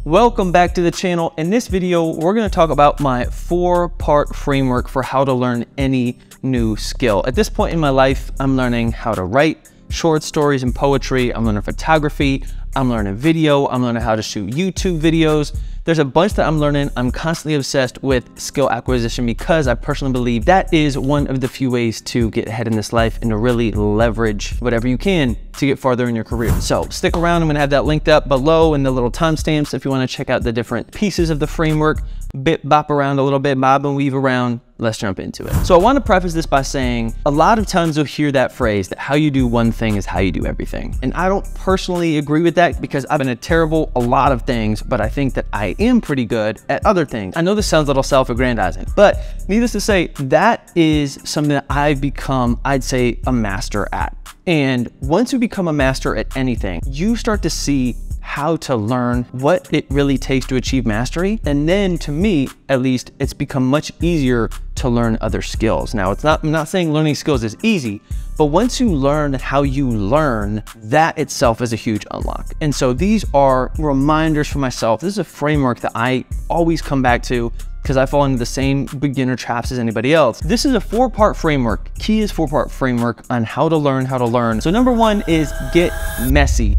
Welcome back to the channel. In this video, we're going to talk about my 4-part framework for how to learn any new skill. At this point in my life, I'm learning how to write short stories and poetry. I'm learning photography. I'm learning video. I'm learning how to shoot YouTube videos. There's a bunch that I'm learning. I'm constantly obsessed with skill acquisition because I personally believe that is one of the few ways to get ahead in this life and to really leverage whatever you can to get farther in your career. So stick around. I'm gonna have that linked up below in the little timestamps if you wanna check out the different pieces of the framework, bop around a little bit, bob and weave around. Let's jump into it. So I want to preface this by saying a lot of times you'll hear that phrase that how you do one thing is how you do everything. And I don't personally agree with that because I've been a lot of things, but I think that I am pretty good at other things. I know this sounds a little self-aggrandizing, but needless to say, that is something that I've become, I'd say, a master at. And once you become a master at anything, you start to see how to learn what it really takes to achieve mastery. And then to me, at least, it's become much easier to learn other skills. Now, I'm not saying learning skills is easy, but once you learn how you learn, that itself is a huge unlock. And so these are reminders for myself. This is a framework that I always come back to because I fall into the same beginner traps as anybody else. This is a 4-part framework. Key is 4-part framework on how to learn. So number 1 is get messy.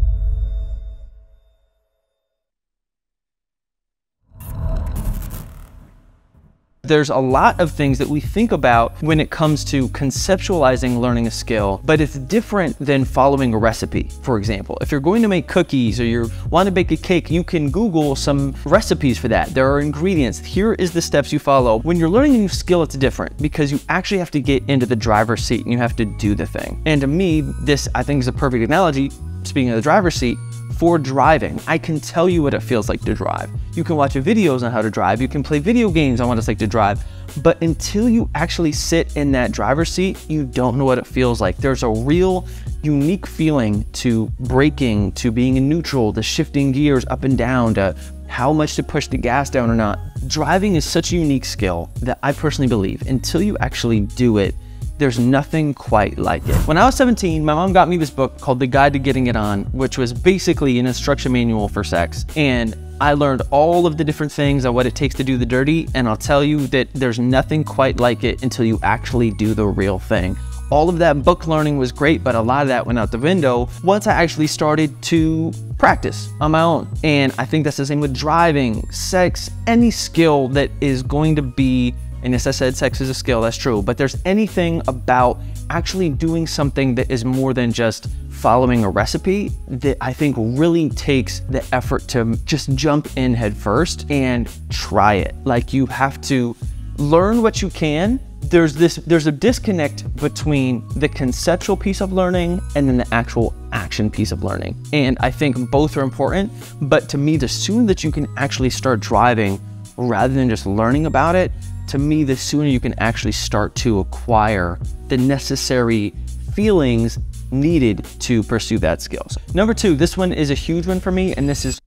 There's a lot of things that we think about when it comes to conceptualizing learning a skill, but it's different than following a recipe. For example, if you're going to make cookies or you want to bake a cake, you can Google some recipes for that. There are ingredients. Here is the steps you follow. When you're learning a new skill, it's different because you actually have to get into the driver's seat and you have to do the thing. And to me, this I think is a perfect analogy, speaking of the driver's seat, for driving. I can tell you what it feels like to drive. You can watch videos on how to drive. You can play video games on what it's like to drive. But until you actually sit in that driver's seat, you don't know what it feels like. There's a real unique feeling to braking, to being in neutral, to shifting gears up and down, to how much to push the gas down or not. Driving is such a unique skill that I personally believe until you actually do it, there's nothing quite like it. When I was 17, my mom got me this book called The Guide to Getting It On, which was basically an instruction manual for sex. And I learned all of the different things of what it takes to do the dirty. And I'll tell you that there's nothing quite like it until you actually do the real thing. All of that book learning was great, but a lot of that went out the window once I actually started to practice on my own. And I think that's the same with driving, sex, any skill that is going to be, and as I said, sex is a skill, that's true, but there's anything about actually doing something that is more than just following a recipe that I think really takes the effort to just jump in head first and try it. Like, you have to learn what you can. There's a disconnect between the conceptual piece of learning and then the actual action piece of learning. And I think both are important, but to me, the sooner that you can actually start driving rather than just learning about it, to me, the sooner you can actually start to acquire the necessary feelings needed to pursue that skill. So, number 2, this one is a huge one for me, and this is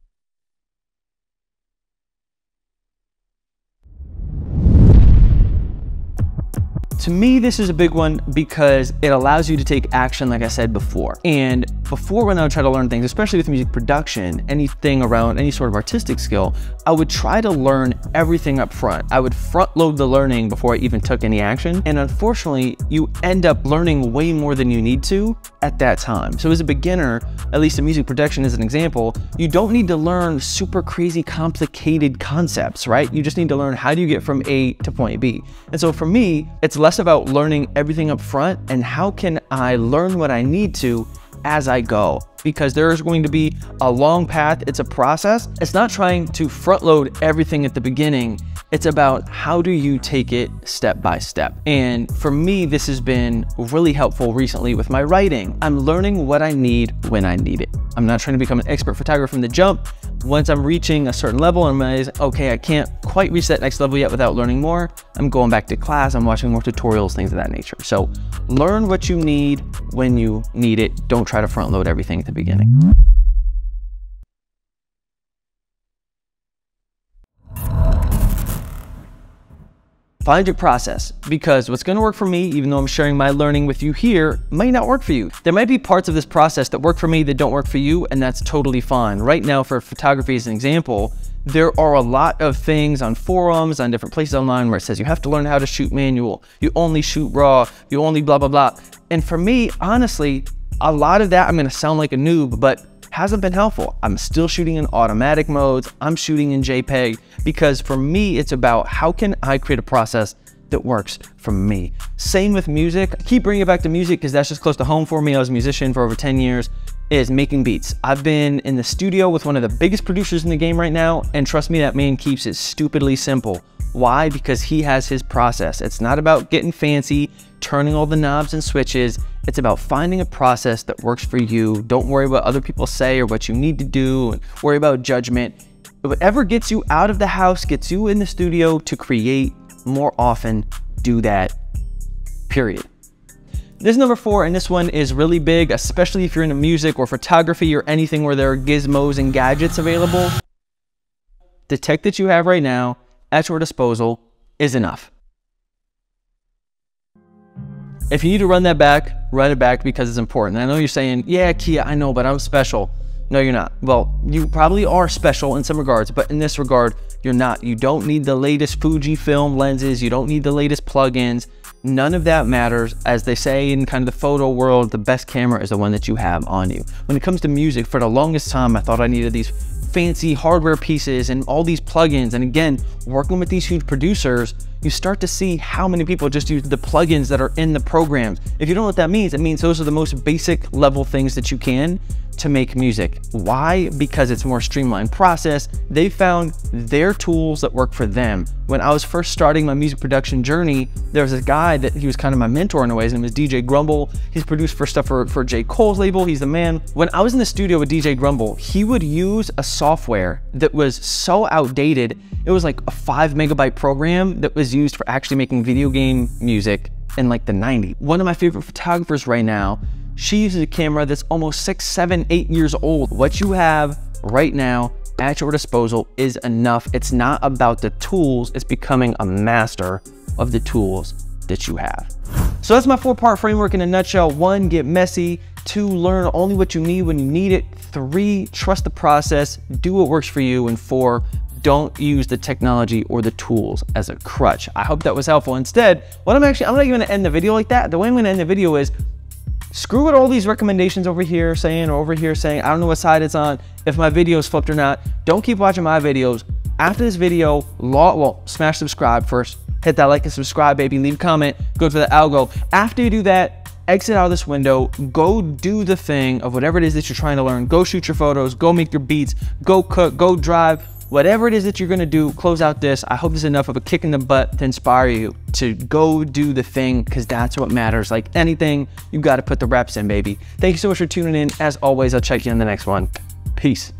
to me, this is a big one because it allows you to take action, like I said before. And before, when I would try to learn things, especially with music production, anything around any sort of artistic skill, I would try to learn everything up front. I would front load the learning before I even took any action. And unfortunately, you end up learning way more than you need to at that time. So as a beginner, at least in music production as an example, you don't need to learn super crazy complicated concepts, right? You just need to learn how do you get from A to point B. And so for me, it's less about learning everything up front and how can I learn what I need to as I go, because there is going to be a long path. It's a process. It's not trying to front load everything at the beginning. It's about how do you take it step by step. And for me, this has been really helpful recently with my writing. I'm learning what I need when I need it. I'm not trying to become an expert photographer from the jump. Once I'm reaching a certain level and I'm like, okay, I can't quite reach that next level yet without learning more, I'm going back to class, I'm watching more tutorials, things of that nature. So learn what you need when you need it. Don't try to front load everything at the beginning. Find your process, because what's going to work for me, even though I'm sharing my learning with you here, might not work for you. There might be parts of this process that work for me that don't work for you, and that's totally fine. Right now, for photography as an example, There are a lot of things on forums, on different places online where it says you have to learn how to shoot manual, you only shoot raw, you only blah, blah, blah. And for me, honestly, a lot of that, I'm gonna sound like a noob, but hasn't been helpful. I'm still shooting in automatic modes, I'm shooting in JPEG, because for me, it's about how can I create a process that works for me. Same with music. I keep bringing it back to music because that's just close to home for me. I was a musician for over 10 years, is making beats. I've been in the studio with one of the biggest producers in the game right now, and trust me, that man keeps it stupidly simple. Why? Because he has his process. It's not about getting fancy, turning all the knobs and switches. It's about finding a process that works for you. Don't worry what other people say or what you need to do, and worry about judgment. Whatever gets you out of the house, gets you in the studio to create more often, do that, period. This is number 4, and this one is really big, especially if you're into music or photography or anything where there are gizmos and gadgets available. The tech that you have right now at your disposal is enough. If you need to run that back, run it back because it's important. I know you're saying, yeah, Kia, I know, but I'm special. No, you're not. Well, you probably are special in some regards, but in this regard, you're not. You don't need the latest Fujifilm lenses. You don't need the latest plugins. None of that matters. As they say in kind of the photo world, the best camera is the one that you have on you. When it comes to music, for the longest time, I thought I needed these fancy hardware pieces and all these plugins. And again, working with these huge producers, you start to see how many people just use the plugins that are in the programs. If you don't know what that means, it means those are the most basic level things that you can to make music. Why? Because it's a more streamlined process. They found their tools that work for them. When I was first starting my music production journey, there was a guy that he was kind of my mentor in a way. His name is DJ Grumble. He's produced for stuff for J. Cole's label. He's the man. When I was in the studio with DJ Grumble, he would use a software that was so outdated. It was like a 5 megabyte program that was used for actually making video game music in like the 90s. One of my favorite photographers right now, she uses a camera that's almost 6, 7, 8 years old. What you have right now at your disposal is enough. It's not about the tools, it's becoming a master of the tools that you have. So that's my 4-part framework in a nutshell. 1, get messy. 2, learn only what you need when you need it. 3, trust the process, do what works for you. And 4, don't use the technology or the tools as a crutch. I hope that was helpful. Instead, I'm not even gonna end the video like that. The way I'm gonna end the video is, screw what all these recommendations over here saying, I don't know what side it's on, if my video is flipped or not. Don't keep watching my videos. After this video, smash subscribe first. Hit that like and subscribe, baby. Leave a comment, go to the algo. After you do that, exit out of this window, go do the thing of whatever it is that you're trying to learn. Go shoot your photos, go make your beats, go cook, go drive. Whatever it is that you're gonna do, close out this. I hope this is enough of a kick in the butt to inspire you to go do the thing, because that's what matters. Like anything, you gotta put the reps in, baby. Thank you so much for tuning in. As always, I'll check you in the next one. Peace.